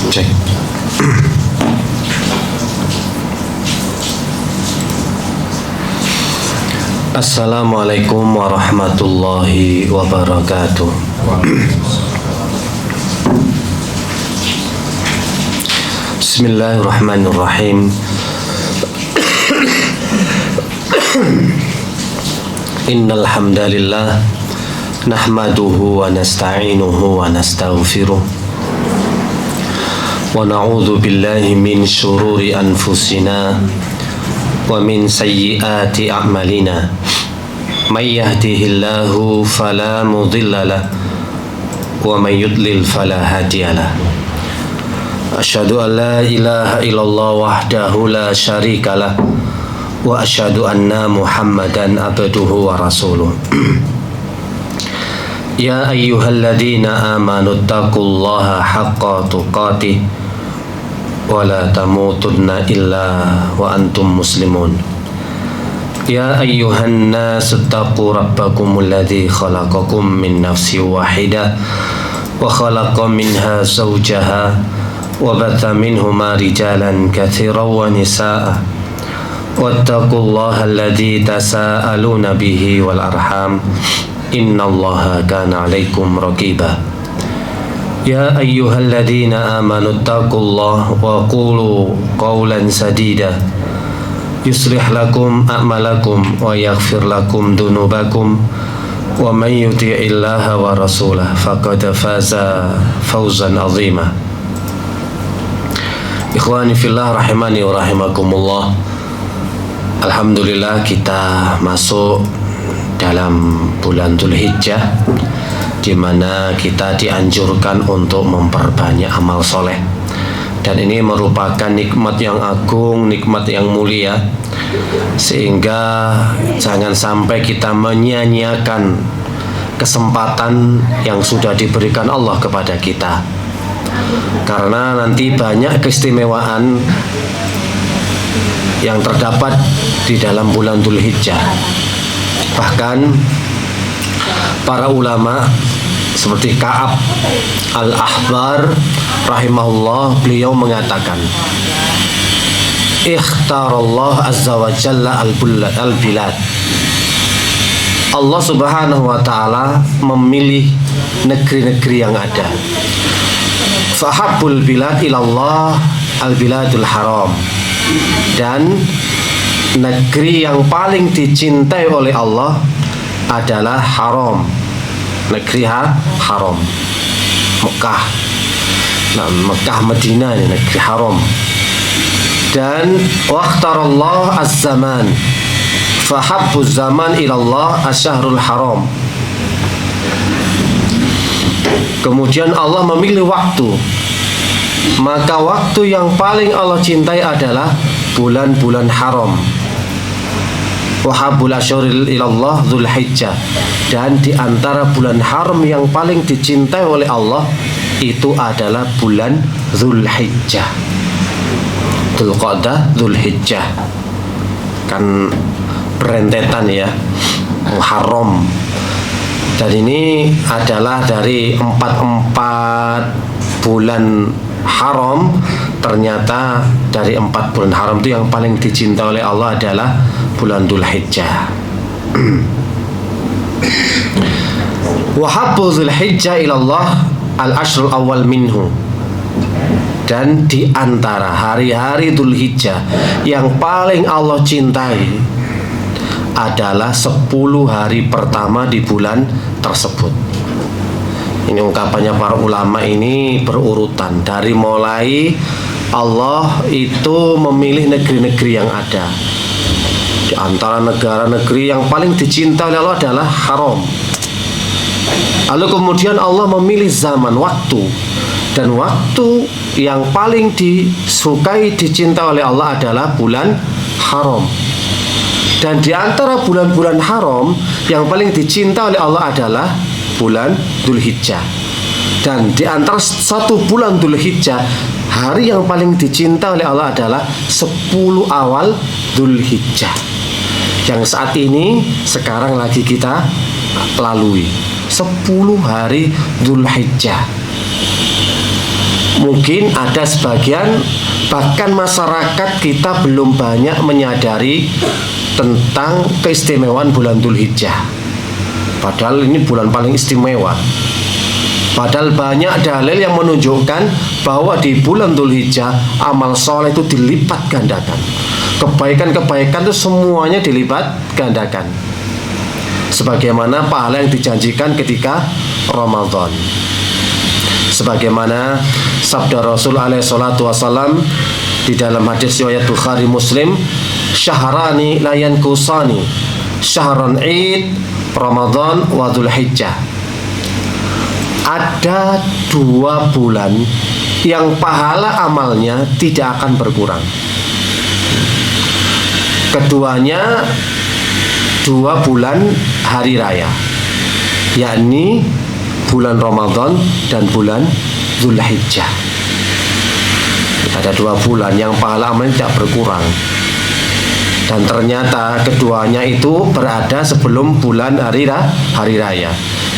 Cek. Assalamualaikum warahmatullahi wabarakatuh. Bismillahirrahmanirrahim. Innal hamdalillah nahmaduhu wa nasta'inuhu wa nastaghfiruh wa na'udzu billahi min syururi anfusina wa min sayyiati a'malina. May yahdihillahu fala mudilla lahu wa may yudlil fala hadiya lahu. Asyhadu an la ilaha illallah wahdahu la syarika lahu wa asyhadu anna Muhammadan abduhu wa rasuluh. Ya ayyuhalladzina amanu taqullaha haqqa tuqatih wa la tamutunna illa wa antum muslimun. Ya ayyuhan nas taqu rabbakumul ladzi khalaqakum min nafsin wahidah wa khalaqa minha zawjaha wa batha minhuma rijalan katsiran wa nisaa. Wattaqullaha alladzi tasaaluna bihi wal arham. Innallaha kana 'alaikum raqiba. Ya ayyuhalladzina amanu taqullaha wa qulu qawlan sadida yuslih lakum a'malakum wa yaghfir lakum dunubakum wa may yuti'illaha wa rasulahu faqad faza fawzan 'azima. Ikhwani fillah rahimani wa rahimakumullah. Alhamdulillah kita masuk dalam bulan Dzulhijjah, di mana kita dianjurkan untuk memperbanyak amal soleh, dan ini merupakan nikmat yang agung, nikmat yang mulia, sehingga jangan sampai kita menyia-nyiakan kesempatan yang sudah diberikan Allah kepada kita, karena nanti banyak keistimewaan yang terdapat di dalam bulan Dzulhijjah. Bahkan para ulama seperti Ka'ab al-Ahbar rahimahullah, beliau mengatakan, ikhtarallah azza wa jalla al-bilad. Allah subhanahu wa ta'ala memilih negeri-negeri yang ada. Fahabbul bilad ilallah al-biladul haram. Dan negeri yang paling dicintai oleh Allah adalah haram, negeri haram, Mekah. Nah, Mekah Madinah ini negeri haram. Dan waqtarallah az-zaman, fahabbuz zaman ilallah asyahrul haram. Kemudian Allah memilih waktu, maka waktu yang paling Allah cintai adalah bulan-bulan haram. Wahabul asyuril ilallah Dzulhijjah. Dan di antara bulan haram yang paling dicintai oleh Allah itu adalah bulan Dzulhijjah. Dzulqa'dah, Dzulhijjah, kan berentetan ya, Muharram. Dan ini adalah dari empat bulan haram. Ternyata dari 4 bulan haram itu yang paling dicintai oleh Allah adalah bulan Dzulhijjah. Wa habbu Dzulhijjah ilallah al-ashrul awal minhu. Dan di antara hari-hari Dzulhijjah yang paling Allah cintai adalah 10 hari pertama di bulan tersebut. Ini ungkapannya para ulama ini berurutan, dari mulai Allah itu memilih negeri-negeri yang ada. Di antara negara-negeri yang paling dicintai oleh Allah adalah haram. Lalu kemudian Allah memilih zaman, waktu. Dan waktu yang paling disukai, dicintai oleh Allah adalah bulan haram. Dan di antara bulan-bulan haram yang paling dicintai oleh Allah adalah bulan Dzulhijjah. Dan di antara 1 bulan Dzulhijjah, hari yang paling dicinta oleh Allah adalah 10 awal Dzulhijjah, yang saat ini sekarang lagi kita lalui 10 hari Dzulhijjah. Mungkin ada sebagian, bahkan masyarakat kita belum banyak menyadari tentang keistimewaan bulan Dzulhijjah. Padahal ini bulan paling istimewa. Padahal banyak dalil yang menunjukkan bahwa di bulan Dzulhijjah amal soleh itu dilipat gandakan. Kebaikan-kebaikan itu semuanya dilipat gandakan. Sebagaimana pahala yang dijanjikan ketika Ramadan. Sebagaimana sabda Rasul alaihi salatu wasallam di dalam hadis riwayat Bukhari Muslim, syahrani la yanqusani, syahran Id, Ramadan wa Dzulhijjah. Ada 2 bulan yang pahala amalnya tidak akan berkurang. Keduanya 2 bulan hari raya, yakni bulan Ramadan dan bulan Dzulhijjah. Ada 2 bulan yang pahala amalnya tidak berkurang. Dan ternyata keduanya itu berada sebelum bulan hari raya,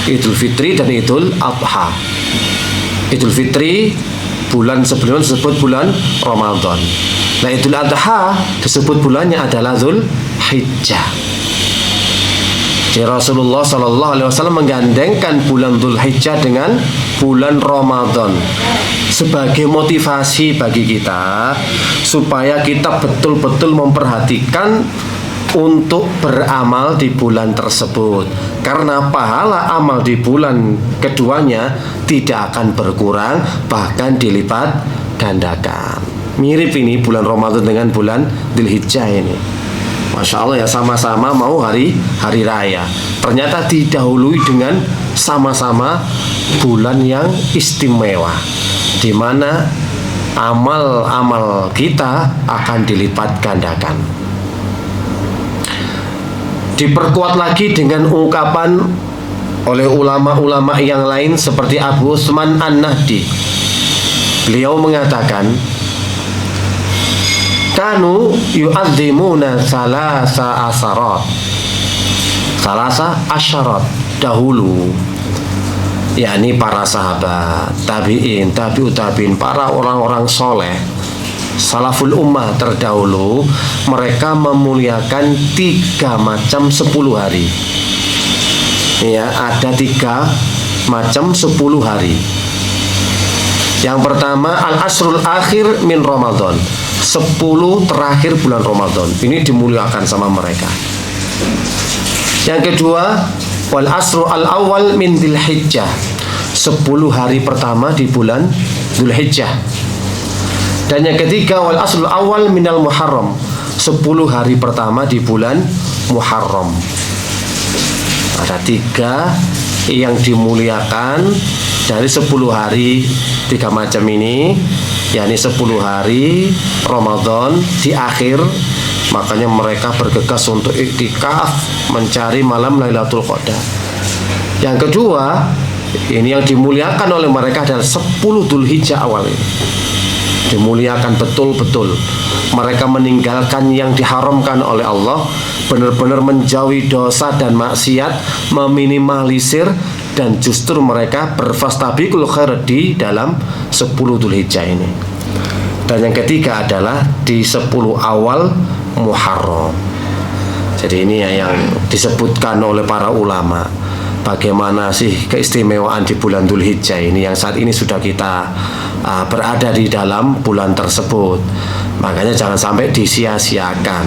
Idul Fitri dan Idul Adha. Idul Fitri bulan sebelumnya disebut bulan Ramadan. Nah, Idul Adha disebut bulannya adalah Dzulhijjah. Jadi Rasulullah SAW menggandengkan bulan Dzulhijjah dengan bulan Ramadan sebagai motivasi bagi kita supaya kita betul-betul memperhatikan untuk beramal di bulan tersebut, karena pahala amal di bulan keduanya tidak akan berkurang, bahkan dilipat gandakan. Mirip ini bulan Ramadan dengan bulan Dzulhijjah ini. Masya Allah ya, sama-sama mau hari raya, ternyata didahului dengan sama-sama bulan yang istimewa, di mana amal-amal kita akan dilipat gandakan. Diperkuat lagi dengan ungkapan oleh ulama-ulama yang lain seperti Abu Utsman An-Nahdi. Beliau mengatakan, kanu yu'adzimuna salasa asyarat dahulu, yakni para sahabat, tabi'in, tabi'ut tabi'in, para orang-orang soleh, salaful ummah terdahulu, mereka memuliakan 3 macam 10 hari. Ya, ada 3 macam 10 hari. Yang pertama, al-asrul akhir min Ramadan, 10 terakhir bulan Ramadan. Ini dimuliakan sama mereka. Yang kedua, wal asru al awal min Dzulhijjah, 10 hari pertama di bulan Dzulhijjah. Dan yang ketiga, wal asrul awal minal Muharram, 10 hari pertama di bulan Muharram. Ada 3 yang dimuliakan dari 10 hari 3 macam ini, yakni 10 hari Ramadan di akhir. Makanya mereka bergegas untuk iktikaf mencari malam Lailatul Qadar. Yang kedua, ini yang dimuliakan oleh mereka adalah 10 Dzulhijjah awal ini. Dimuliakan betul-betul. Mereka meninggalkan yang diharamkan oleh Allah, benar-benar menjauhi dosa dan maksiat, meminimalisir, dan justru mereka berfastabiqul khair di dalam 10 Dzulhijjah ini. Dan yang ketiga adalah di 10 awal Muharram. Jadi ini yang disebutkan oleh para ulama. Bagaimana sih keistimewaan di bulan Dzulhijjah ini yang saat ini sudah kita berada di dalam bulan tersebut. Makanya jangan sampai disia-siakan.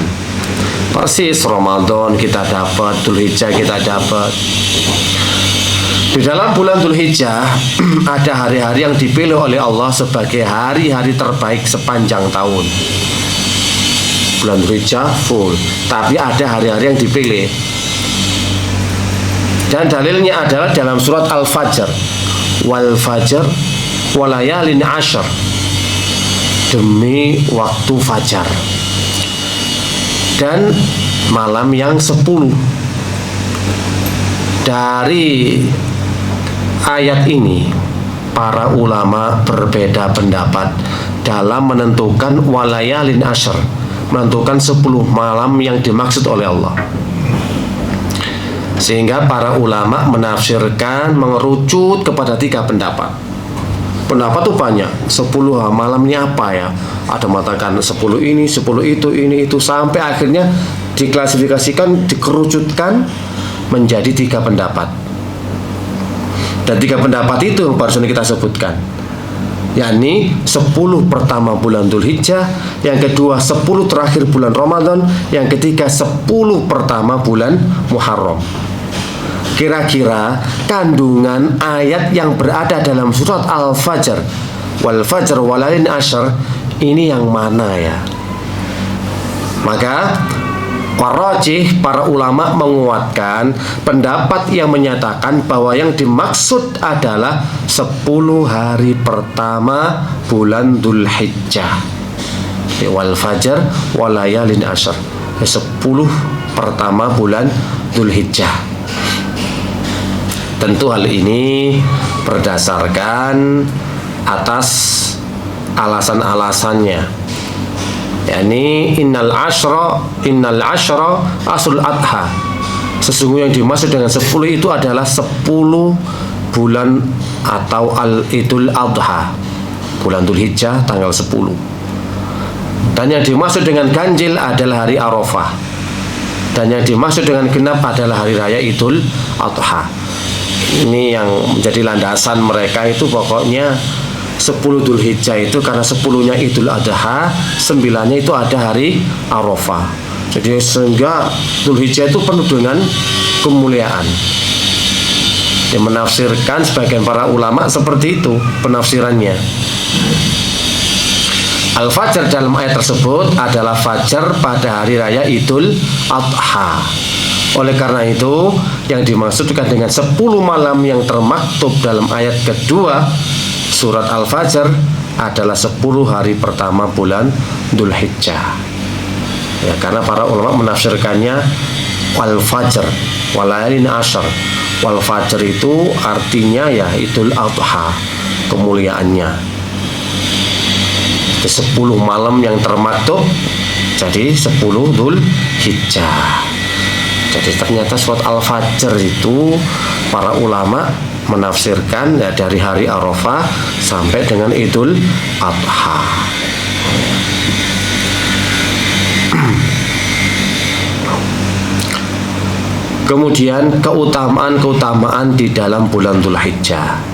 Persis Ramadan kita dapat, Dzulhijjah kita dapat. Di dalam bulan Dzulhijjah ada hari-hari yang dipilih oleh Allah sebagai hari-hari terbaik sepanjang tahun. Bulan Dzulhijjah full, tapi ada hari-hari yang dipilih. Dan dalilnya adalah dalam surat Al-Fajr, wal fajr walayalin ashar, demi waktu fajar dan malam yang 10. Dari ayat ini para ulama berbeda pendapat dalam menentukan walayalin ashar, menentukan 10 malam yang dimaksud oleh Allah. Sehingga para ulama menafsirkan, mengerucut kepada 3 pendapat. Pendapat tuh banyak. 10 malam ini apa ya? Ada mengatakan 10 ini, 10 itu, ini itu, sampai akhirnya diklasifikasikan, dikerucutkan menjadi 3 pendapat. Dan 3 pendapat itu yang barusan kita sebutkan, yakni 10 pertama bulan Dzulhijjah, yang kedua 10 terakhir bulan Ramadan, yang ketiga 10 pertama bulan Muharram. Kira-kira kandungan ayat yang berada dalam surat Al-Fajr, wal fajr walalin ashr, ini yang mana ya? Maka warajih, para ulama menguatkan pendapat yang menyatakan bahwa yang dimaksud adalah 10 hari pertama bulan Dzulhijjah, wal fajr walayalin ashr, 10 pertama bulan Dzulhijjah. Tentu hal ini berdasarkan atas alasan-alasannya, yakni innal ashra asrul adha. Sesungguhnya yang dimaksud dengan 10 itu adalah 10 bulan atau al-idul adha, bulan Dzulhijjah tanggal 10. Dan yang dimaksud dengan ganjil adalah hari Arafah. Dan yang dimaksud dengan genap adalah hari raya Idul Adha. Ini yang menjadi landasan mereka itu, pokoknya 10 Dzulhijjah itu karena 10-nya Idul Adha, 9-nya itu ada hari Arafah. Jadi sehingga Dzulhijjah itu penuh dengan kemuliaan. Yang menafsirkan sebagian para ulama seperti itu penafsirannya. Al-Fajr dalam ayat tersebut adalah fajar pada hari raya Idul Adha. Oleh karena itu, yang dimaksudkan dengan 10 malam yang termaktub dalam ayat kedua surat Al-Fajr adalah 10 hari pertama bulan Dzulhijjah. Ya, karena para ulama menafsirkannya Al-Fajr walayalin ashr. Wal-Fajr itu artinya ya Idul Adha, kemuliaannya. 10 malam yang termaktub jadi 10 Dzulhijjah. Jadi ternyata surat Al-Fajr itu para ulama menafsirkan ya dari hari Arafah sampai dengan Idul Adha. Kemudian keutamaan di dalam bulan Dzulhijjah.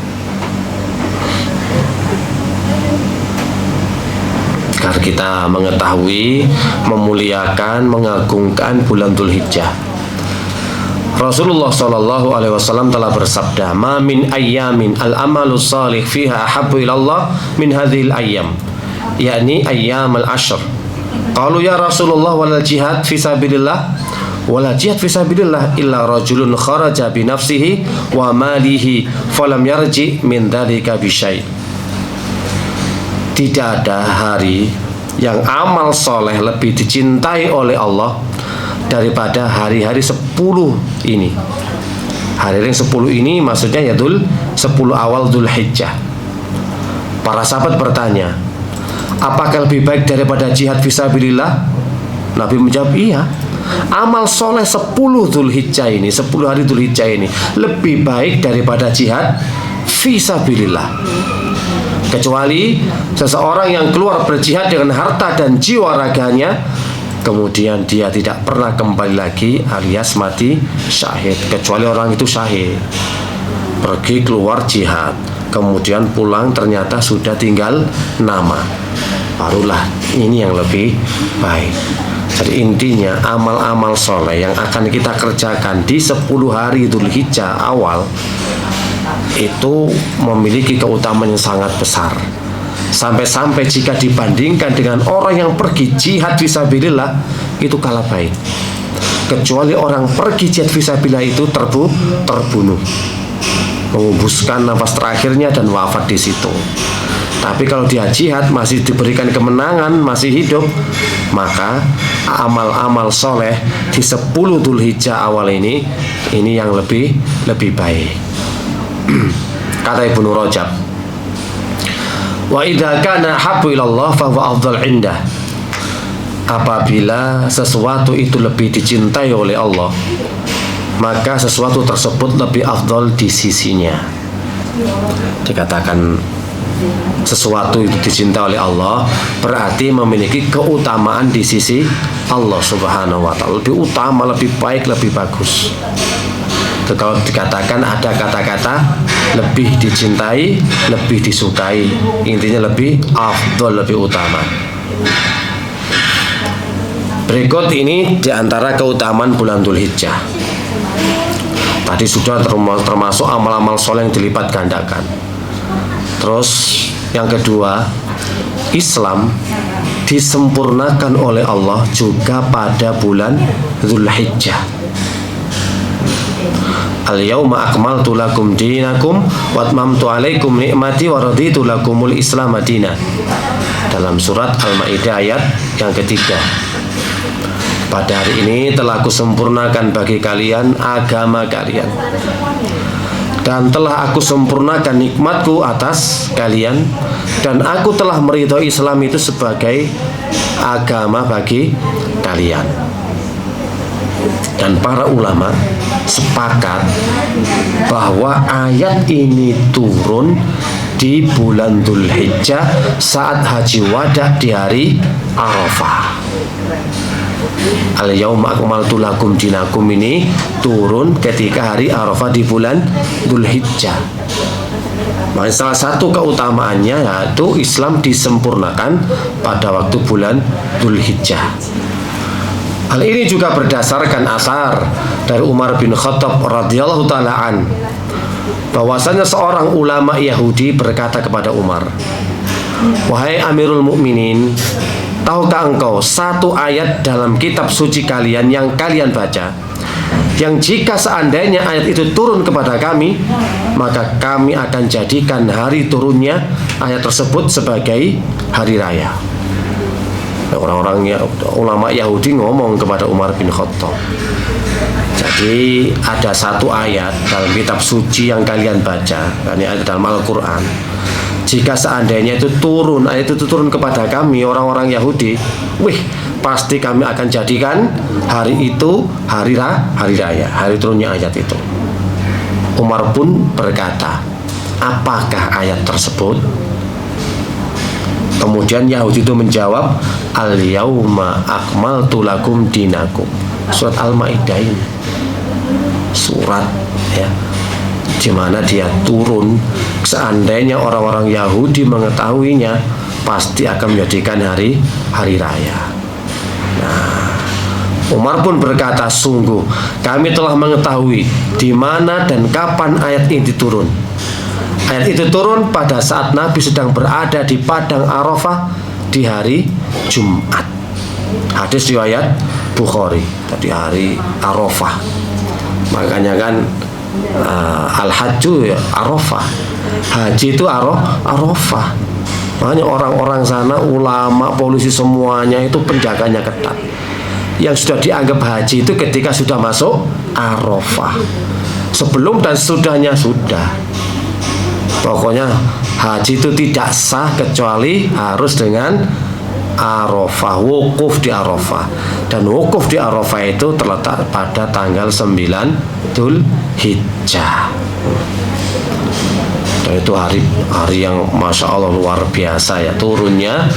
Agar kita mengetahui, memuliakan, mengagungkan bulan Dzulhijjah. Rasulullah Shallallahu Alaihi Wasallam telah bersabda, "Ma min ayyamin al-amalu salih fiha ahabbu ilallah min hadhil ayyam," yakni ayyam al-ashr. Qalu ya Rasulullah wal jihad fi sabilillah, wala jihad fi sabilillah illa rajulun kharaja bi nafsihi wa malihi falam yarji min dzalika bi syai'. Tidak ada hari yang amal soleh lebih dicintai oleh Allah daripada hari-hari 10 ini. Hari-hari 10 ini maksudnya ya 10 awal Dzulhijjah. Para sahabat bertanya, apakah lebih baik daripada jihad fisabilillah? Nabi menjawab, iya. Amal soleh 10 Dzulhijjah ini, 10 hari Dzulhijjah ini lebih baik daripada jihad fisabilillah. Kecuali seseorang yang keluar berjihad dengan harta dan jiwa raganya, kemudian dia tidak pernah kembali lagi alias mati syahid. Kecuali orang itu syahid, pergi keluar jihad, kemudian pulang ternyata sudah tinggal nama, barulah ini yang lebih baik. Jadi intinya amal-amal soleh yang akan kita kerjakan di 10 hari Dzulhijjah awal itu memiliki keutamaan yang sangat besar. Sampai-sampai jika dibandingkan dengan orang yang pergi jihad fisabilillah itu kalah baik. Kecuali orang pergi jihad fisabilillah itu terbunuh, mengembuskan nafas terakhirnya dan wafat di situ. Tapi kalau dia jihad masih diberikan kemenangan, masih hidup, maka amal-amal soleh di 10 Dzulhijjah awal ini yang lebih baik. Kata Ibnu Rajab, wa idza kana habbu ilallah fa huwa afdal indah. Apabila sesuatu itu lebih dicintai oleh Allah, maka sesuatu tersebut lebih afdal di sisinya. Dikatakan sesuatu itu dicintai oleh Allah, berarti memiliki keutamaan di sisi Allah Subhanahu wa Ta'ala, lebih utama, lebih baik, lebih bagus. Itu kalau dikatakan ada kata-kata lebih dicintai, lebih disukai, intinya lebih afdol, lebih utama. Berikut ini diantara keutamaan bulan Dzulhijjah. Tadi sudah termasuk amal-amal soleh yang dilipat gandakan. Terus yang kedua, Islam disempurnakan oleh Allah juga pada bulan Dzulhijjah. Al-yawma akmaltu lakum dinakum wa atmamtu alaikum ni'mati wa raditu lakumul Islam madina. Dalam surat Al-Maidah ayat yang ketiga. Pada hari ini telah aku sempurnakan bagi kalian agama kalian, dan telah aku sempurnakan nikmatku atas kalian, dan aku telah meridhoi Islam itu sebagai agama bagi kalian. Dan para ulama sepakat bahwa ayat ini turun di bulan Dzulhijjah saat haji wada di hari Arafah. Al-yawma akmaltu lakum dinakum ini turun ketika hari Arafah di bulan Dzulhijjah. Maka salah satu keutamaannya yaitu Islam disempurnakan pada waktu bulan Dzulhijjah. Hal ini juga berdasarkan asar dari Umar bin Khattab radhiyallahu taala an, bahwasanya seorang ulama Yahudi berkata kepada Umar, "Wahai Amirul Mukminin, tahukah engkau satu ayat dalam kitab suci kalian yang kalian baca, yang jika seandainya ayat itu turun kepada kami, maka kami akan jadikan hari turunnya ayat tersebut sebagai hari raya." Orang-orang ulama Yahudi ngomong kepada Umar bin Khattab, jadi ada satu ayat dalam kitab suci yang kalian baca, ini ada dalam Al-Quran, jika seandainya itu turun, ayat itu turun kepada kami orang-orang Yahudi, pasti kami akan jadikan hari itu hari raya, hari turunnya ayat itu. Umar pun berkata, apakah ayat tersebut? Kemudian Yahudi itu menjawab, Al-yawma akmaltu lakum dinakum. Surat Al-Maidah ini, surat ya, di mana dia turun. Seandainya orang-orang Yahudi mengetahuinya, pasti akan menjadikan hari raya. Nah, Umar pun berkata, sungguh kami telah mengetahui di mana dan kapan ayat ini turun. Ayat itu turun pada saat Nabi sedang berada di padang Arafah di hari Jumat. Hadis riwayat Bukhari, tadi hari Arafah. Makanya kan Al-Hajju ya Arafah, haji itu Arafah. Makanya orang-orang sana, ulama, polisi, semuanya itu penjaganya ketat. Yang sudah dianggap haji itu ketika sudah masuk Arafah. Sebelum dan sesudahnya sudah. Pokoknya haji itu tidak sah kecuali harus dengan Arafah, wukuf di Arafah. Dan wukuf di Arafah itu terletak pada tanggal 9 Dzulhijjah. Dan itu hari yang Masya Allah luar biasa ya, turunnya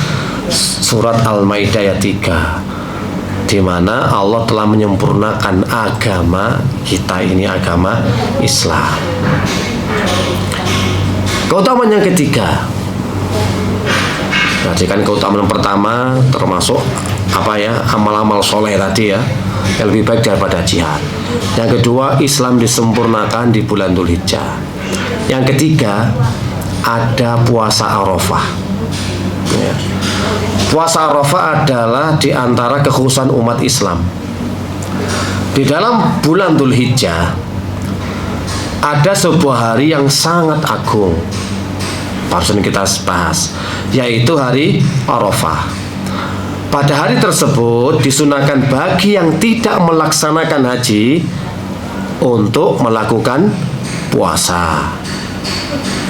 surat Al-Maidah ayat 3, di mana Allah telah menyempurnakan agama kita ini, agama Islam. Keutamaan yang ketiga, berarti kan keutamaan pertama termasuk apa ya, amal-amal soleh tadi ya, yang lebih baik daripada jihad. Yang kedua, Islam disempurnakan di bulan Dzulhijjah. Yang ketiga, ada puasa Arafah ya. Puasa Arafah adalah di antara kekhususan umat Islam. Di dalam bulan Dzulhijjah ada sebuah hari yang sangat agung, barusan kita bahas, yaitu hari Arafah. Pada hari tersebut disunahkan bagi yang tidak melaksanakan haji untuk melakukan puasa.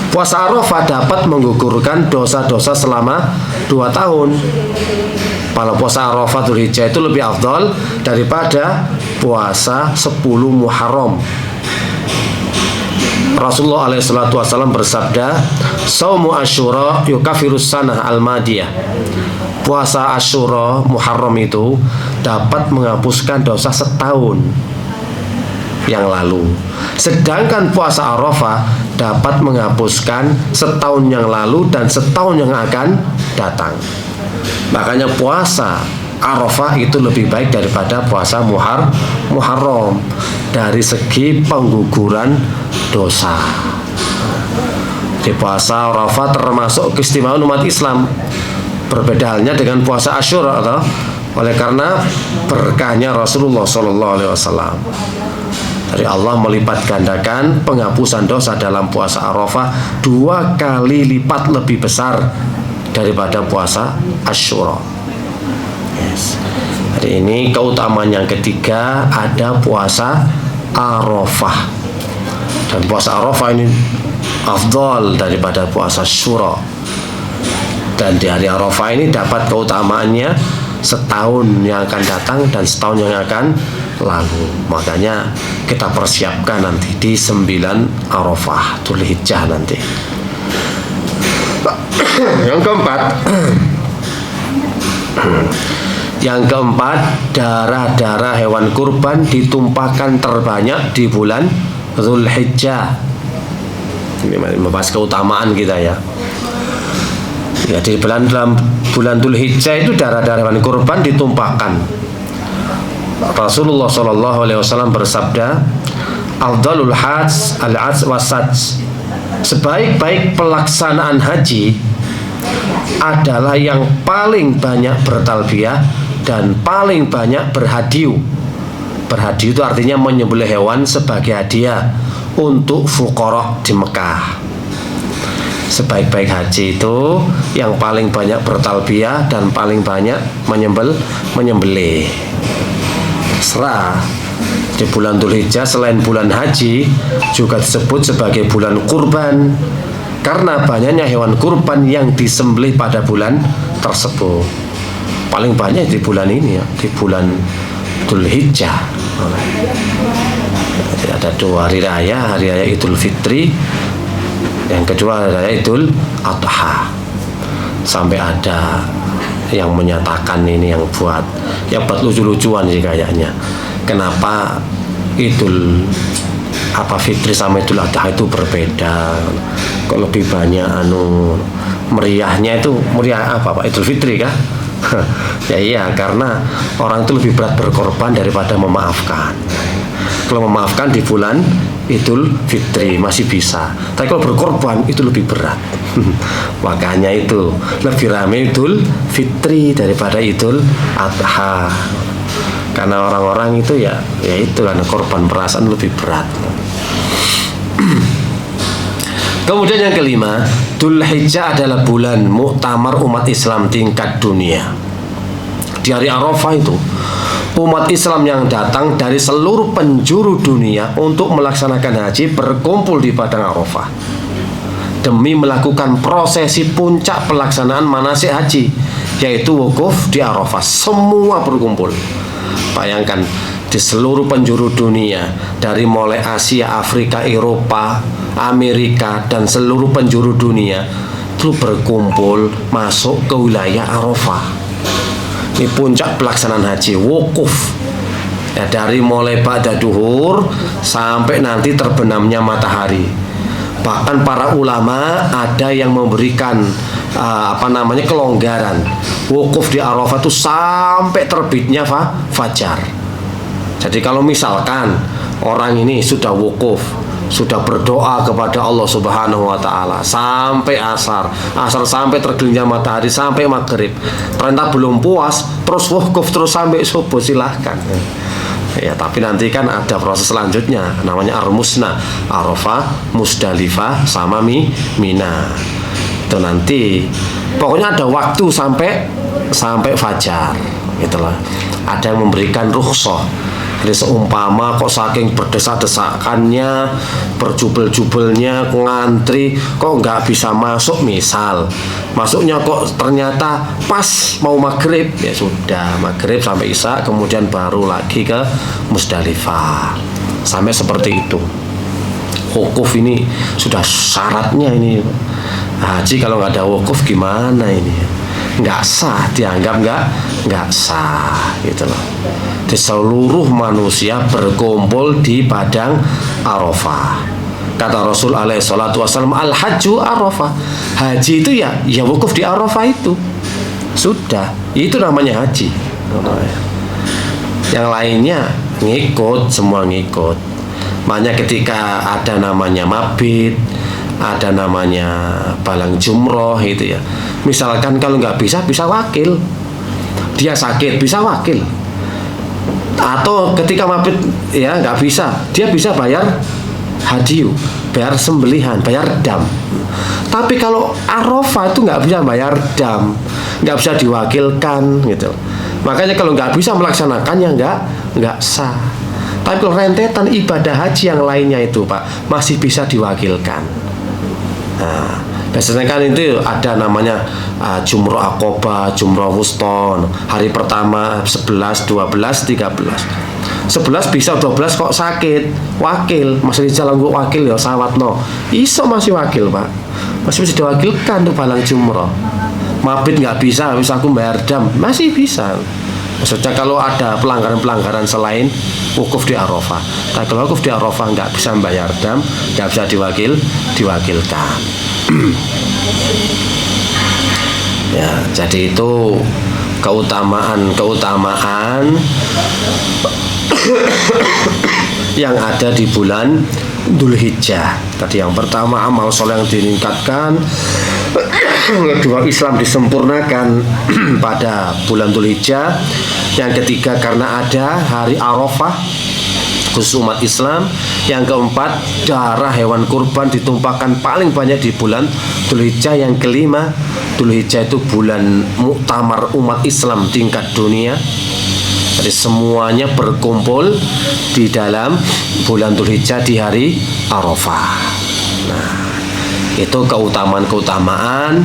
Puasa Arafah dapat menggugurkan dosa-dosa selama 2 tahun. Kalau puasa Arafah Dzulhijjah itu lebih afdal daripada puasa 10 Muharram. Rasulullah SAW bersabda, "Saumu Asyura yukafirus sanah al-madiyah." Puasa Asyura Muharram itu dapat menghapuskan dosa setahun yang lalu. Sedangkan puasa Arafah dapat menghapuskan setahun yang lalu dan setahun yang akan datang. Makanya puasa Arafah itu lebih baik daripada puasa Muharram dari segi pengguguran dosa. Di puasa Arafah termasuk keistimewaan umat Islam. Berbeda halnya dengan puasa Asyura, oleh karena berkahnya Rasulullah SAW. Dari Allah melipat gandakan penghapusan dosa dalam puasa Arafah 2 kali lipat lebih besar daripada puasa Asyura. Yes. Hari ini keutamaan yang ketiga ada puasa Arafah. Dan puasa Arafah ini afdal daripada puasa Syura. Dan di hari Arafah ini dapat keutamaannya setahun yang akan datang dan setahun yang akan lalu. Makanya kita persiapkan nanti di 9 Arafah Dzulhijjah nanti. Yang keempat, darah-darah hewan kurban ditumpahkan terbanyak di bulan Dzulhijjah. Ini membahas keutamaan kita ya. Ya, dalam bulan Dzulhijjah itu darah-darah hewan kurban ditumpahkan. Rasulullah SAW bersabda, "Afdalul hajj al-'adz was-sajj." Sebaik-baik pelaksanaan haji adalah yang paling banyak bertalbiyah dan paling banyak berhadiu. Berhadiu itu artinya menyembelih hewan sebagai hadiah untuk fuqara di Mekah. Sebaik-baik haji itu yang paling banyak bertalbiyah dan paling banyak menyembelih. Serah di bulan Dzulhijjah selain bulan haji juga disebut sebagai bulan kurban karena banyaknya hewan kurban yang disembelih pada bulan tersebut. Paling banyak di bulan ini ya, di bulan Dzulhijjah. Ada 2 hari raya Idul Fitri, yang kedua adalah Idul Adha. Sampai ada yang menyatakan ini yang buat lucu-lucuan sih kayaknya. Kenapa Idul Fitri sama Idul Adha itu berbeda? Kok lebih banyak meriahnya itu meriah apa Pak? Idul Fitri kah? Ya iya, karena orang itu lebih berat berkorban daripada memaafkan. Kalau memaafkan di bulan Idul Fitri masih bisa, tapi kalau berkorban itu lebih berat. Makanya itu lebih ramai Idul Fitri daripada Idul Adha, karena orang-orang itu ya itu kan korban perasaan lebih berat. Kemudian yang kelima, Dzulhijjah adalah bulan muktamar umat Islam tingkat dunia. Di hari Arafah itu umat Islam yang datang dari seluruh penjuru dunia untuk melaksanakan haji berkumpul di padang Arafah demi melakukan prosesi puncak pelaksanaan manasik haji, yaitu wukuf di Arafah. Semua berkumpul. Bayangkan di seluruh penjuru dunia, dari mulai Asia, Afrika, Eropa, Amerika, dan seluruh penjuru dunia itu berkumpul masuk ke wilayah Arafah. Ini puncak pelaksanaan haji, wukuf ya, dari mulai ba'da duhur sampai nanti terbenamnya matahari. Bahkan para ulama ada yang memberikan kelonggaran wukuf di Arafah itu sampai terbitnya fajar. Jadi kalau misalkan orang ini sudah wukuf, sudah berdoa kepada Allah Subhanahu wa Ta'ala sampai asar sampai tergelincir matahari sampai maghrib, ternyata belum puas, terus wukuf terus sampai subuh, silahkan ya. Tapi nanti kan ada proses selanjutnya namanya Ar-Musna, Arafah, Musdalifah sama Mina. Itu nanti pokoknya ada waktu sampai fajar gitulah. Ada yang memberikan rukhsah. Jadi seumpama kok saking berdesak-desakannya, berjubel-jubelnya, ngantri, kok nggak bisa masuk, misal masuknya kok ternyata pas mau maghrib, ya sudah maghrib sampai isya, kemudian baru lagi ke Musdalifah, sampai seperti itu. wukuf ini sudah syaratnya ini. Haji kalau nggak ada wukuf gimana ini? Nggak sah, dianggap nggak sah gitu loh. Di seluruh manusia berkumpul di padang Arafah. Kata Rasul alaihi salatu wasallam, al-hajju Arafah. Haji itu ya wukuf di Arafah itu. Sudah, itu namanya haji. Yang lainnya ngikut, semua ngikut. Makanya ketika ada namanya mabit, ada namanya balang jumroh itu ya. Misalkan kalau nggak bisa wakil. Dia sakit bisa wakil. Atau ketika mabit ya nggak bisa, dia bisa bayar hadiyu, bayar sembelihan, bayar dam. Tapi kalau Arafah itu nggak bisa bayar dam, nggak bisa diwakilkan gitu. Makanya kalau nggak bisa melaksanakan ya nggak sah. Tapi kalau rentetan ibadah haji yang lainnya itu Pak masih bisa diwakilkan. Nah, biasanya kan itu ada namanya jumroh akobah, jumroh wuston, hari pertama 11, 12, 13. 11 bisa, 12 kok sakit, wakil masih di jalan gua wakil ya sawat no. Iso masih wakil Pak, masih bisa diwakilkan tuh balang jumroh. Mabit nggak bisa aku bayar dam, masih bisa. Maksudnya kalau ada pelanggaran-pelanggaran selain wukuf di Arafah. Tapi kalau wukuf di Arafah nggak bisa bayar dam, nggak bisa diwakilkan. Ya, jadi itu keutamaan yang ada di bulan Dzulhijjah. Tadi yang pertama amal soleh yang ditingkatkan, kedua Islam disempurnakan pada bulan Dzulhijjah, yang ketiga karena ada hari Arafah khusus umat Islam, yang keempat darah hewan kurban ditumpahkan paling banyak di bulan Dzulhijjah, yang kelima Dzulhijjah itu bulan muktamar umat Islam tingkat dunia. Jadi semuanya berkumpul di dalam bulan Dzulhijjah di hari Arafah. Nah, itu keutamaan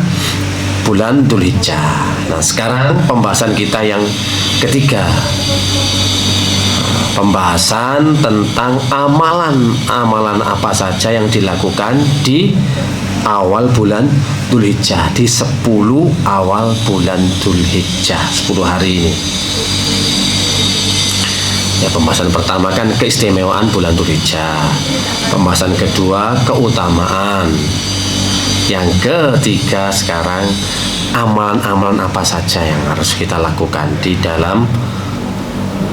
bulan Dzulhijjah. Nah, sekarang pembahasan kita yang ketiga. Pembahasan tentang amalan apa saja yang dilakukan di awal bulan Dzulhijjah, di 10 awal bulan Dzulhijjah, 10 hari ini. Ya, pembahasan pertama kan keistimewaan bulan Dzulhijjah. Pembahasan kedua keutamaan. Yang ketiga sekarang amalan-amalan apa saja yang harus kita lakukan di dalam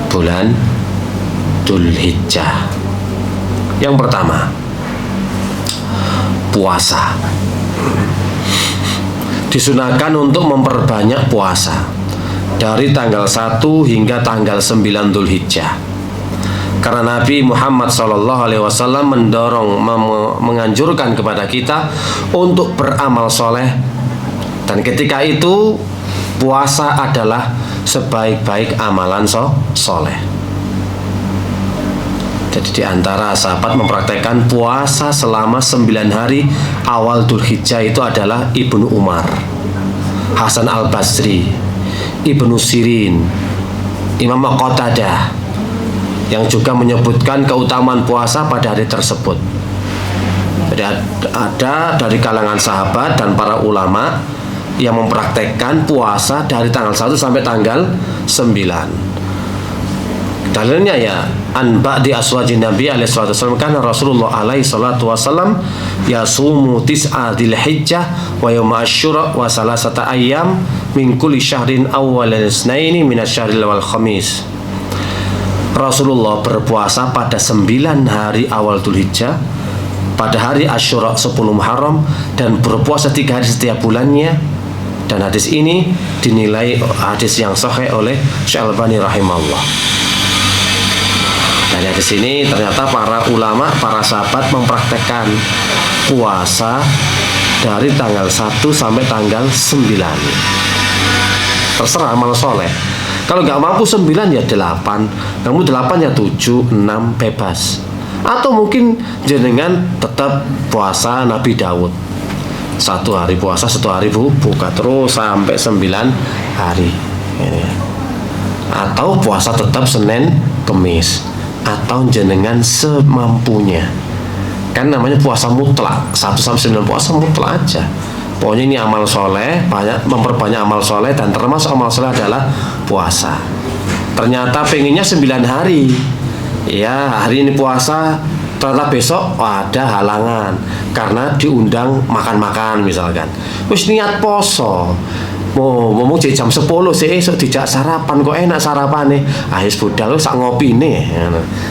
bulan Dzulhijjah. Yang pertama, puasa. Disunahkan untuk memperbanyak puasa dari tanggal 1 hingga tanggal 9 Dzulhijjah. Karena Nabi Muhammad SAW mendorong, menganjurkan kepada kita untuk beramal soleh, dan ketika itu puasa adalah sebaik-baik amalan soleh. Jadi di antara sahabat mempraktekkan puasa selama 9 hari awal Dzulhijjah itu adalah Ibnu Umar, Hasan Al-Basri, Ibnu Sirin, Imam Qatadah, yang juga menyebutkan keutamaan puasa pada hari tersebut. Jadi ada dari kalangan sahabat dan para ulama yang mempraktekkan puasa dari tanggal 1 sampai tanggal 9. Dalilnya ya an ba'di aswajin Nabi alaihi salatu wasallam, kana Rasulullah alaihi salatu wasallam yasumu tis'a Dzulhijjah wa yauma asyura wa salasata ayyam min kulli syahrin awwal isnaini min asy-syahril wal khamis. Rasulullah berpuasa pada 9 hari awal Dzulhijjah, pada hari Asyura 10 Muharram, dan berpuasa 3 hari setiap bulannya. Dan hadis ini dinilai hadis yang sahih oleh Syekh Albani rahimahullah. Dari hadis ini ternyata para ulama, para sahabat mempraktekkan puasa dari tanggal 1 sampai tanggal 9. Terserah amal soleh. Kalau nggak mampu 9 ya 8, kamu 8 ya 7, 6, bebas. Atau mungkin jenengan tetap puasa Nabi Daud, 1 hari puasa, 1 hari buka, terus sampai 9 hari. Atau puasa tetap Senin Kemis, atau jenengan semampunya. Kan namanya puasa mutlak, 1 sampai 9 puasa mutlak aja. Pokoknya ini amal soleh, memperbanyak amal soleh, dan termasuk amal soleh adalah puasa. Ternyata pengennya 9 hari, ya hari ini puasa, ternyata besok ada halangan karena diundang makan-makan misalkan. Wis niat poso, mau jam 10 sih esok dijak sarapan, kok enak sarapan nih, wis budal sak ngopi nih,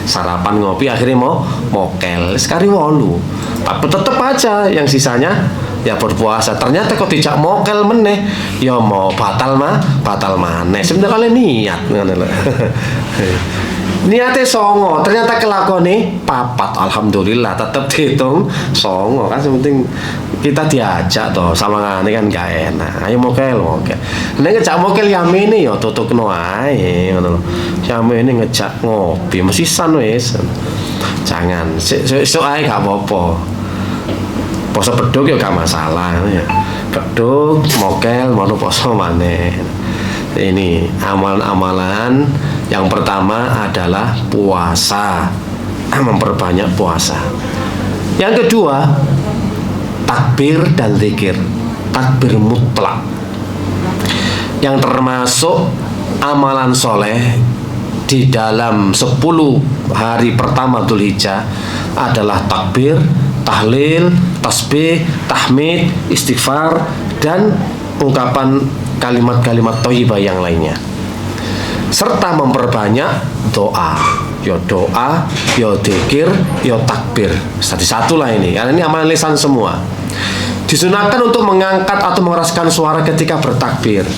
sarapan ngopi akhirnya mau mokel sekali wolu, tapi tetep aja yang sisanya ya berpuasa. Ternyata kok dijak mokel meneh, ya mau batal maneh. Sebenarnya kalian niat niatnya songo, ternyata kelakone papat, alhamdulillah tetap dihitung songo kan. Sepenting kita diajak toh sama ngane kan gak enak. Ayo mokel. Nek ngejak mokel yamene ya tutukno ae ngono lho. Yamene ngejak ngopi mesisan wis. Jangan sok ae gak apa-apa. Poso beduk ya gak masalah ya. Beduk mokel mau poso maneh. Ini amalan-amalan yang pertama adalah puasa, memperbanyak puasa. Yang kedua, takbir dan zikir, takbir mutlak, yang termasuk amalan soleh di dalam 10 hari pertama Dzulhijjah adalah takbir, tahlil, tasbih, tahmid, istighfar, dan ungkapan kalimat-kalimat thayyibah yang lainnya, serta memperbanyak doa, ya zikir, ya takbir. Satu lah ini, karena ini amalan lisan semua. Disunahkan untuk mengangkat atau mengeraskan suara ketika bertakbir,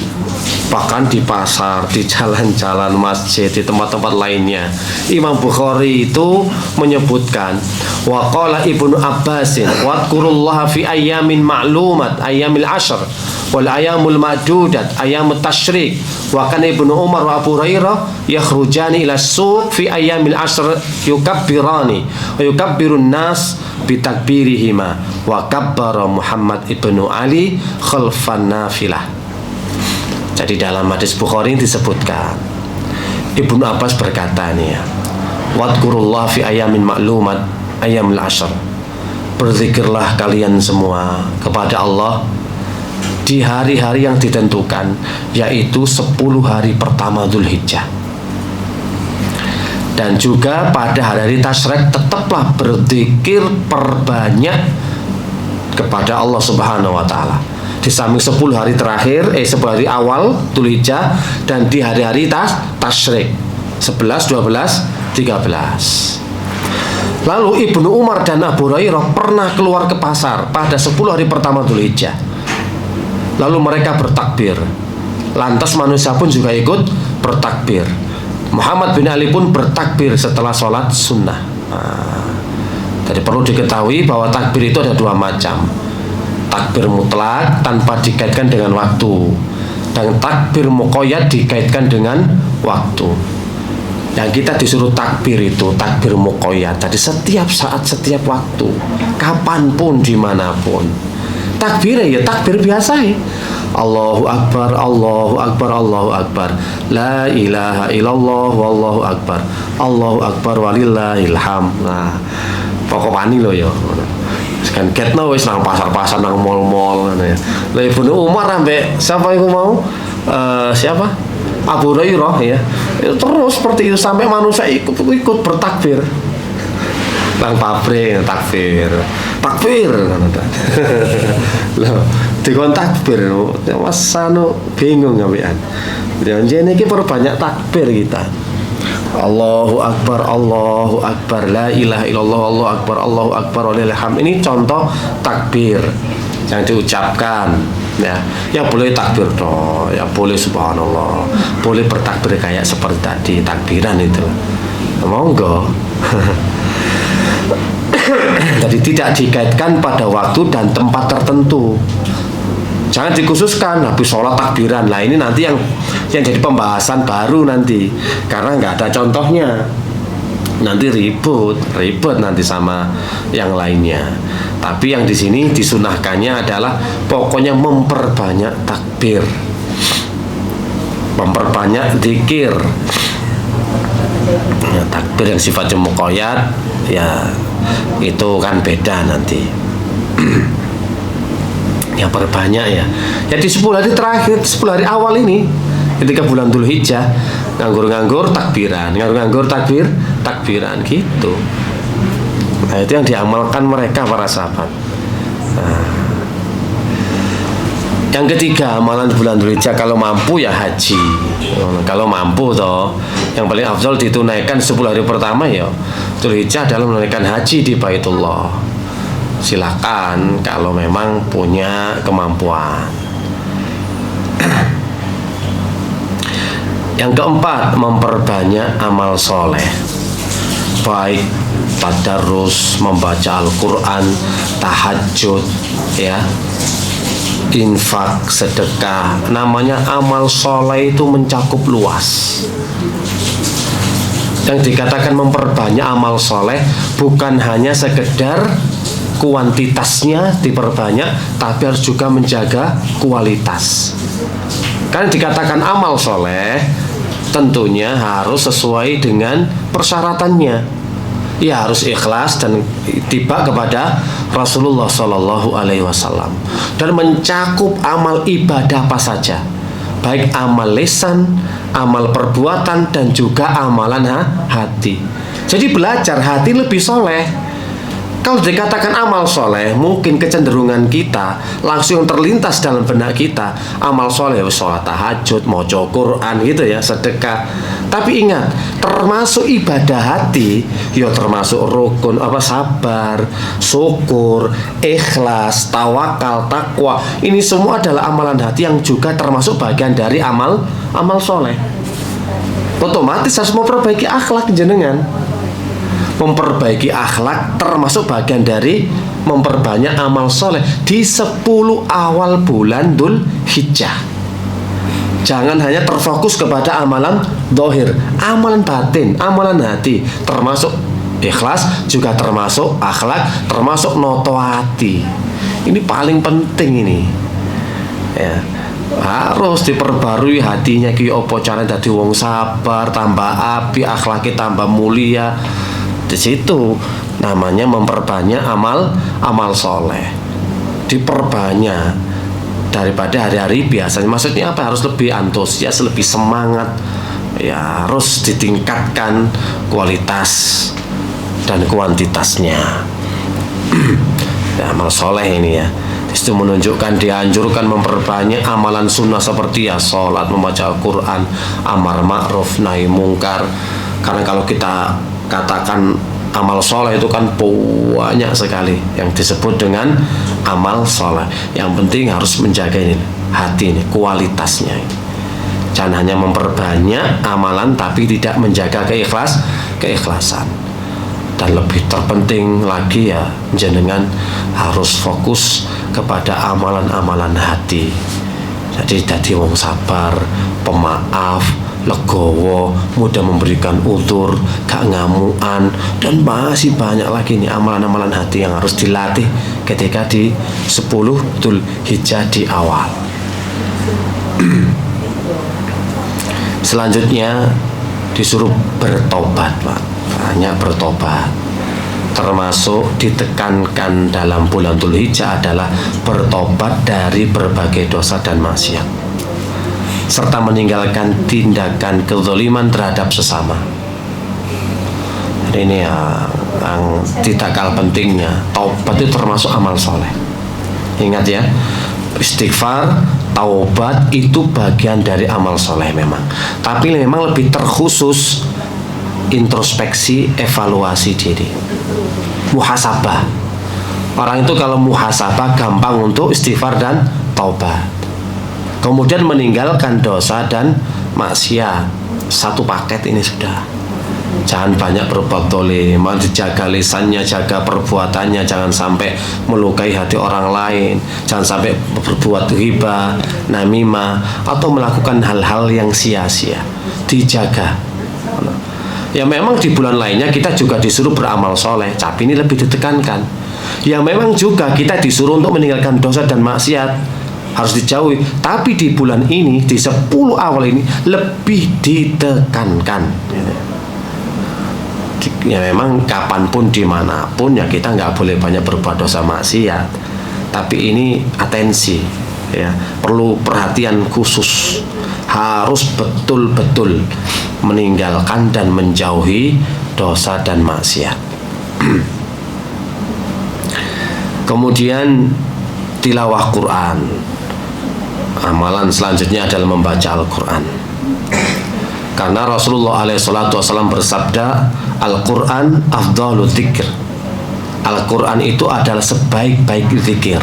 bahkan di pasar, di jalan-jalan masjid, di tempat-tempat lainnya. Imam Bukhari itu menyebutkan, wa qala Ibnu Abbasin wadkurullaha fi ayyamin ma'lumat, ayyamil ashr wal ayyamul ma'dudat, ayyamut tasyrik. Wa kana Ibnu Umar wa Abu Hurairah yakhrujani ila suq fi ayyamil ashr yukabbirani wa yukabbirun nas bitakbirihima wa kabbara Muhammad ibnu Ali khalfan nafilah. Jadi dalam hadis Bukhari disebutkan, Ibnu Abbas berkata nih ya, wadkurullah fi ayamin ma'lumat, ayamil ashr, berzikirlah kalian semua kepada Allah di hari-hari yang ditentukan, yaitu 10 hari pertama Dzulhijjah. Dan juga pada hari-hari tasyrik tetaplah berzikir perbanyak kepada Allah Subhanahu wa taala. Di samping 10 hari terakhir, 10 hari awal Dzulhijjah, dan di hari-hari tasyrik 11, 12, 13. Lalu Ibnu Umar dan Abu Hurairah pernah keluar ke pasar pada 10 hari pertama Dzulhijjah. Lalu mereka bertakbir. Lantas manusia pun juga ikut bertakbir. Muhammad bin Ali pun bertakbir setelah sholat sunnah. Jadi perlu diketahui bahwa takbir itu ada 2 macam. Takbir mutlak tanpa dikaitkan dengan waktu, dan takbir muqayyad dikaitkan dengan waktu. Yang kita disuruh takbir itu takbir muqayyad, jadi setiap saat, setiap waktu, kapanpun, dimanapun. Takbir ya takbir biasa ya. Allahu Akbar, Allahu Akbar, Allahu Akbar, la ilaha illallah, wallahu akbar, Allahu Akbar walillahil hamd. Nah, pokok wani lo ya. Kan ketno wis nang pasar-pasar, nang mall-mall ngono ya. Lah Ibnu Umar ambek siapa iku mau? Siapa? Abu Hurairah ya. Terus seperti itu sampai manusia ikut bertakbir. Nang pabrik takbir. Takbir ngono ta. Loh, dikon takbir Mas anu bingung ngawean. Ya jene iki perbanyak takbir kita. Allahu Akbar, Allahu Akbar, la ilaha illallah, Allahu Akbar, Allahu Akbar, walillahil hamd. Ini contoh takbir yang diucapkan ya. Ya boleh takbir toh, ya boleh subhanallah, boleh bertakbir kayak seperti tadi takbiran itu. Monggo. Jadi tidak dikaitkan pada waktu dan tempat tertentu. Jangan dikhususkan habis sholat takbiran. Lah ini nanti yang jadi pembahasan baru nanti, karena nggak ada contohnya. Nanti ribut nanti sama yang lainnya. Tapi yang di sini disunahkannya adalah pokoknya memperbanyak takbir, memperbanyak zikir. Ya, takbir yang sifatnya muqayyad ya itu kan beda nanti. Ya perbanyak ya. Ya di 10 hari terakhir, 10 hari awal ini ketika bulan Dzulhijjah, nganggur-nganggur takbiran, nganggur-nganggur takbiran gitu. Nah, itu yang diamalkan mereka para sahabat. Nah, yang ketiga, amalan bulan Dzulhijjah kalau mampu ya haji. Kalau mampu toh, yang paling afdal ditunaikan 10 hari pertama ya Dzulhijjah adalah menunaikan haji di Baitullah. Silakan kalau memang punya kemampuan. Yang keempat, memperbanyak amal soleh, baik tadarus, membaca Al-Quran, tahajud, ya, infak, sedekah. Namanya amal soleh itu mencakup luas. Yang dikatakan memperbanyak amal soleh bukan hanya sekedar kuantitasnya diperbanyak, tapi harus juga menjaga kualitas. Kan dikatakan amal soleh tentunya harus sesuai dengan persyaratannya. Ya harus ikhlas dan tiba kepada Rasulullah Shallallahu Alaihi Wasallam dan mencakup amal ibadah apa saja, baik amal lisan, amal perbuatan dan juga amalan hati. Jadi belajar hati lebih soleh. Kalau dikatakan amal soleh, mungkin kecenderungan kita langsung terlintas dalam benak kita amal soleh, sholat tahajud, maca Quran gitu ya, sedekah. Tapi ingat, termasuk ibadah hati, ya termasuk rukun sabar, syukur, ikhlas, tawakal, takwa. Ini semua adalah amalan hati yang juga termasuk bagian dari amal soleh. Otomatis harus memperbaiki akhlak jenengan. Memperbaiki akhlak termasuk bagian dari memperbanyak amal soleh di 10 awal bulan Dzulhijjah. Jangan hanya terfokus kepada amalan zahir, amalan batin, amalan hati, termasuk ikhlas, juga termasuk akhlak, termasuk noto hati. Ini paling penting ini. Ya. Harus diperbarui hatinya ki opo cara dadi wong sabar, tambah api, akhlaknya tambah mulia. Di situ namanya memperbanyak amal soleh, diperbanyak daripada hari-hari biasanya. Maksudnya apa? Harus lebih antusias, lebih semangat, ya harus ditingkatkan kualitas dan kuantitasnya. Ya, amal soleh ini ya, itu menunjukkan dianjurkan memperbanyak amalan sunnah seperti ya sholat, membaca Al-Quran, amar ma'ruf, nahi mungkar. Karena kalau kita katakan amal soleh itu kan banyak sekali yang disebut dengan amal soleh. Yang penting harus menjaga ini hati ini, kualitasnya ini. Jangan hanya memperbanyak amalan tapi tidak menjaga keikhlasan. Dan lebih terpenting lagi ya, jenengan harus fokus kepada amalan-amalan hati. Jadi dadi wong sabar, pemaaf, legowo, mudah memberikan utur, gak ngamuan, dan masih banyak lagi nih amalan-amalan hati yang harus dilatih ketika di 10 Dzulhijjah di awal. Selanjutnya disuruh bertobat, Pak. Banyak bertobat. Termasuk ditekankan dalam bulan Dzulhijjah adalah bertobat dari berbagai dosa dan maksiat, serta meninggalkan tindakan kezaliman terhadap sesama. Jadi ini yang tidak kalah pentingnya, taubat itu termasuk amal soleh. Ingat ya, istighfar, taubat itu bagian dari amal soleh memang. Tapi memang lebih terkhusus introspeksi, evaluasi diri, muhasabah. Orang itu kalau muhasabah gampang untuk istighfar dan taubat. Kemudian meninggalkan dosa dan maksiat, satu paket ini sudah. Jangan banyak berbuat dolim, dijaga lisannya, jaga perbuatannya, jangan sampai melukai hati orang lain, jangan sampai berbuat riba, namimah, atau melakukan hal-hal yang sia-sia. Dijaga. Ya memang di bulan lainnya kita juga disuruh beramal soleh, tapi ini lebih ditekankan. Ya memang juga kita disuruh untuk meninggalkan dosa dan maksiat, harus dijauhi. Tapi di bulan ini, di 10 awal ini lebih ditekankan. ya memang kapanpun dimanapun ya kita nggak boleh banyak berbuat dosa maksiat, tapi ini atensi ya, perlu perhatian khusus, harus betul-betul meninggalkan dan menjauhi dosa dan maksiat. Kemudian tilawah Quran, amalan selanjutnya adalah membaca Al-Quran. Karena Rasulullah SAW bersabda, Al-Quran afdalu dzikr. Al-Quran itu adalah sebaik-baik zikir.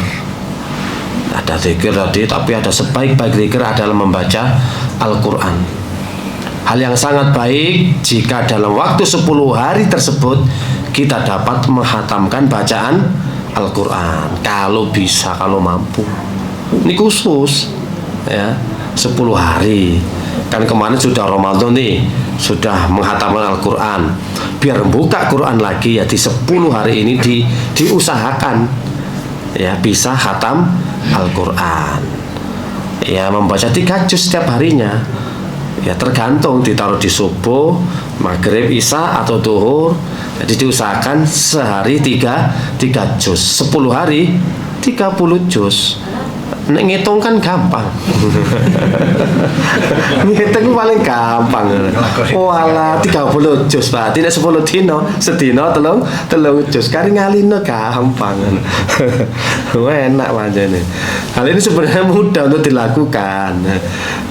Ada zikir tadi, tapi ada sebaik-baik zikir adalah membaca Al-Quran. Hal yang sangat baik jika dalam waktu 10 hari tersebut kita dapat menghatamkan bacaan Al-Quran. Kalau bisa, kalau mampu. Ini khusus ya, 10 hari. Kan kemarin sudah Ramadan nih, sudah menghatamkan Al-Quran. Biar buka Quran lagi ya di 10 hari ini diusahakan ya bisa khatam Al-Quran. Ya membaca 3 juz setiap harinya. Ya tergantung ditaruh di subuh, maghrib, isya atau duhur. Jadi diusahakan sehari 3 juz, 10 hari 30 juz. Ngitung kan gampang. Ngitung paling gampang. Walah 30 juz Pak. Tidak 10 dino, sedino telung juz. Kari ngalino gampang. Enak panjene. Hal ini sebenarnya mudah untuk dilakukan.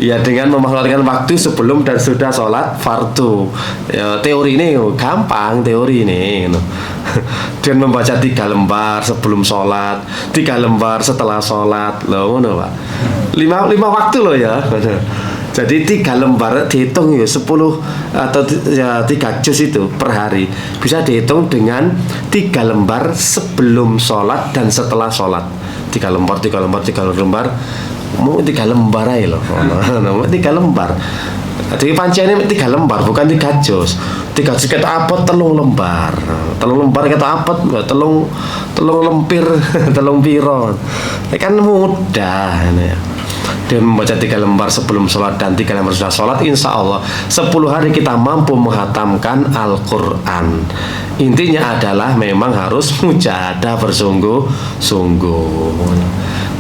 Ya dengan mengeluarkan waktu sebelum dan sudah sholat fardu. Ya, teori ini gampang, teori ini. Dan membaca 3 lembar sebelum sholat, 3 lembar setelah sholat. Ngono Pak. 5 waktu loh ya. Jadi 3 lembar dihitung ya 10 atau ya 3 juz itu per hari. Bisa dihitung dengan 3 lembar sebelum sholat dan setelah sholat. 3 lembar. Mau 3 lembar aja loh. 3 lembar. Jadi panciannya 3 lembar bukan 3 juz. 3 juz kita apot 3 lembar. 3 lembar kita apot 3 lempir 3 piro. Kan mudah ya. Dan membaca 3 lembar sebelum sholat dan 3 lembar sudah sholat, insya Allah 10 hari kita mampu menghatamkan Al-Quran. Intinya adalah memang harus mujahadah bersungguh-sungguh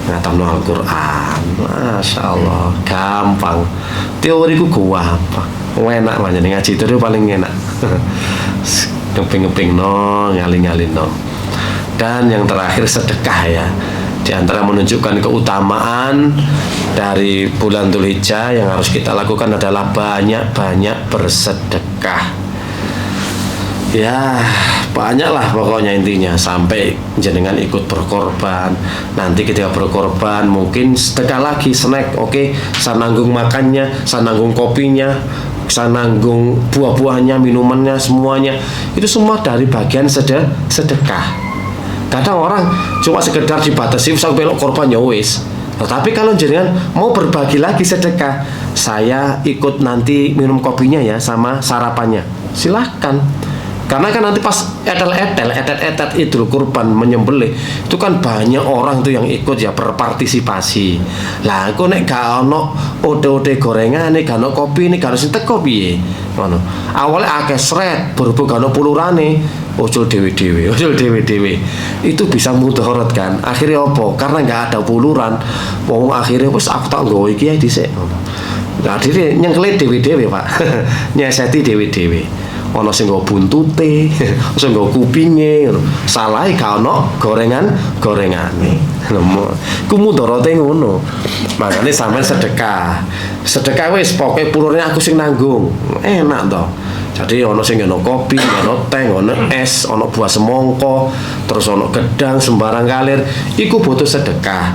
ngatamno Al-Quran. Masya Allah gampang. Teoriku gampang, enak banget ngaji itu paling enak. Ngeping no, ngalin no. Dan yang terakhir sedekah ya. Di antara menunjukkan keutamaan dari bulan Dzulhijjah yang harus kita lakukan adalah banyak-banyak bersedekah. Ya banyaklah pokoknya intinya, sampai jenengan ikut berkorban. Nanti ketika berkorban mungkin sedekah lagi, snack, oke, saya nanggung makannya, saya nanggung kopinya, saya nanggung buah-buahnya, minumannya, semuanya. Itu semua dari bagian sedekah. Kadang orang cuma sekedar dibatasi sampai belok korban ya wis. Tetapi kalau jenengan mau berbagi lagi sedekah, saya ikut nanti minum kopinya ya sama sarapannya, silahkan. Karena kan nanti pas etet Idul Kurban menyembelih itu kan banyak orang tuh yang ikut ya berpartisipasi. Lah aku nek gak ono ode-ode gorengan nih, gak ono kopi nih, gak ono sing teko piye ngono. Awale akeh sret berhubung gak ono pulurane, ojol dewe-dewe. Itu bisa mudarat kan. Akhirnya apa? Karena gak ada puluran. Wong akhirnya wis aku tak nggawa iki ae dhisik ngono. Lah akhirnya nyengkle dewe-dewe Pak. Nyeseti dewe-dewe. Ono sing nggo buntute, sing nggo kupinge, salah gak ono gorengane. Ku mudharate ngono. Makane sampean sedekah. Sedekah wis pokoke pulurane aku sing nanggung. Enak to. Jadi ono sing ono kopi, ono teh, ono es, ono buah semongko, terus ono gedang sembarang kalir, iku butuh sedekah.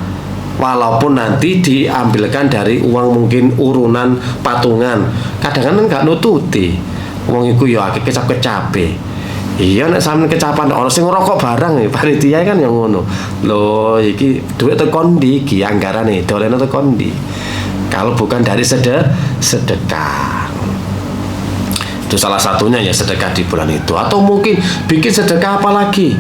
Walaupun nanti diambilkan dari uang mungkin urunan patungan, kadang-kadang gak nututi. Wong iku ya akeh kecap-kecape. Iya nek sampeyan kecapan ana sing ngerokok barang ya panitia kan yang ngono. Lho iki dhuwit tekan ndi iki anggarane dolene tekan ndi. Kalau bukan dari sedekah. Itu salah satunya ya sedekah di bulan itu. Atau mungkin bikin sedekah apa lagi?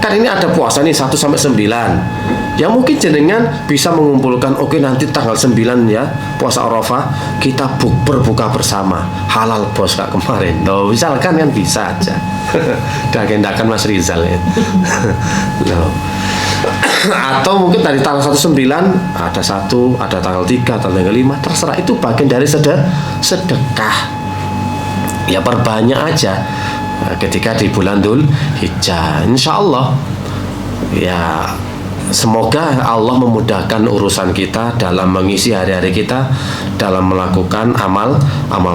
kan ini ada puasa nih 1 sampai 9. Ya mungkin jenengan bisa mengumpulkan, oke nanti tanggal 9 ya puasa Arafah kita berbuka bersama, halal bos kayak kemarin. Loh, misalkan kan bisa aja. Diagendakan Mas Rizal ya. Loh. Atau mungkin dari tanggal 19 ada 1, ada tanggal 3, tanggal 5, terserah, itu bagian dari sedekah. Ya perbanyak aja ketika di bulan Dzulhijjah. Insya Allah ya, semoga Allah memudahkan urusan kita dalam mengisi hari-hari kita, dalam melakukan amal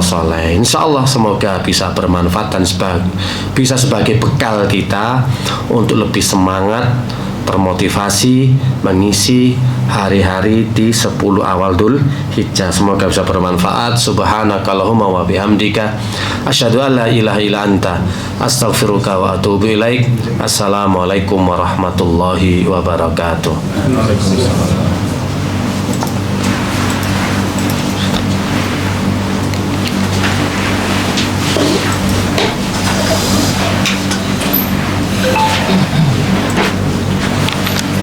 soleh. Insya Allah semoga bisa bermanfaat dan bisa sebagai bekal kita untuk lebih semangat, termotivasi mengisi hari-hari di 10 awal Dzulhijjah. Semoga bisa bermanfaat. Subhanakallahumma wa bihamdika asyhadu an la ilaha illa anta astaghfiruka wa atubu ilaik. Assalamualaikum warahmatullahi wabarakatuh.